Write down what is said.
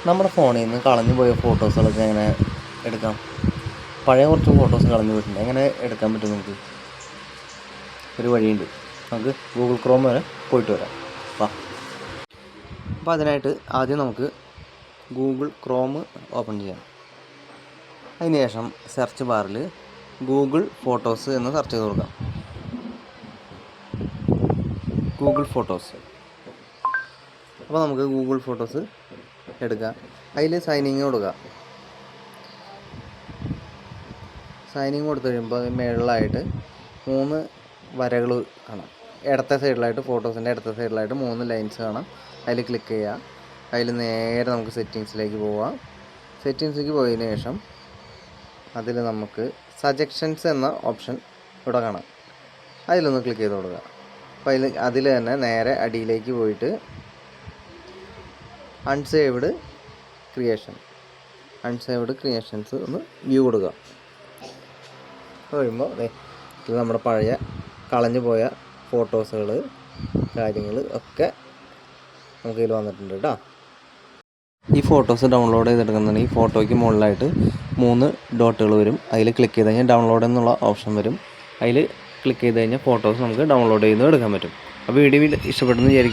നമ്മുടെ ഫോണിൽ നിന്ന് കളഞ്ഞു പോയ ഫോട്ടോസുകളൊക്കെ എങ്ങനെ എടുക്കാം? പഴയ കുറച്ച് ഫോട്ടോസ് കളഞ്ഞു പോയിട്ടുണ്ട്, എങ്ങനെ എടുക്കാൻ പറ്റും? നമുക്ക് ഒരു വഴിയുണ്ട്. നമുക്ക് ഗൂഗിൾ ക്രോം വരെ പോയിട്ട് വരാം. അപ്പോൾ അതിനായിട്ട് ആദ്യം നമുക്ക് ഗൂഗിൾ ക്രോം ഓപ്പൺ ചെയ്യാം. അതിനുശേഷം സെർച്ച് ബാറിൽ ഗൂഗിൾ ഫോട്ടോസ് എന്ന് സെർച്ച് ചെയ്ത് കൊടുക്കാം. Google photos. അപ്പോൾ നമുക്ക് ഗൂഗിൾ ഫോട്ടോസ് എടുക്കാം. അതിൽ സൈനിങ് കൊടുക്കുക. സൈനിങ് കൊടുത്തു കഴിയുമ്പോൾ മുകളിലായിട്ട് 3 വരകൾ കാണാം. ഇടത്തെ സൈഡിലായിട്ട്, ഫോട്ടോസിൻ്റെ ഇടത്തെ സൈഡിലായിട്ട് 3 ലൈൻസ് കാണാം. അതിൽ ക്ലിക്ക് ചെയ്യുക. അതിൽ നേരെ നമുക്ക് സെറ്റിങ്സിലേക്ക് പോവാം. സെറ്റിങ്സിലേക്ക് പോയതിന് ശേഷം അതിൽ നമുക്ക് സജഷൻസ് എന്ന ഓപ്ഷൻ ഇവിടെ കാണാം. അതിലൊന്ന് ക്ലിക്ക് ചെയ്ത് കൊടുക്കുക. അപ്പോൾ അതിൽ തന്നെ നേരെ അടിയിലേക്ക് പോയിട്ട് അൺസേവ്ഡ് ക്രിയേഷൻസ് ഒന്ന് വ്യൂ കൊടുക്കുക. കഴിയുമ്പോൾ ഇത് നമ്മുടെ പഴയ കളഞ്ഞു പോയ ഫോട്ടോസുകൾ, കാര്യങ്ങൾ ഒക്കെ നമുക്ക് ഇതിൽ വന്നിട്ടുണ്ട് കേട്ടോ. ഈ ഫോട്ടോസ് ഡൗൺലോഡ് ചെയ്തെടുക്കുന്നുണ്ടെങ്കിൽ ഈ ഫോട്ടോയ്ക്ക് മുകളിലായിട്ട് 3 ഡോട്ടുകൾ വരും. അതിൽ ക്ലിക്ക് ചെയ്ത് കഴിഞ്ഞാൽ ഡൗൺലോഡ് എന്നുള്ള ഓപ്ഷൻ വരും. അതിൽ ക്ലിക്ക് ചെയ്ത് കഴിഞ്ഞാൽ ഫോട്ടോസ് നമുക്ക് ഡൗൺലോഡ് ചെയ്ത് എടുക്കാൻ പറ്റും. അപ്പോൾ വീഡിയോ ഇഷ്ടപ്പെട്ടെന്ന് വിചാരിക്കും.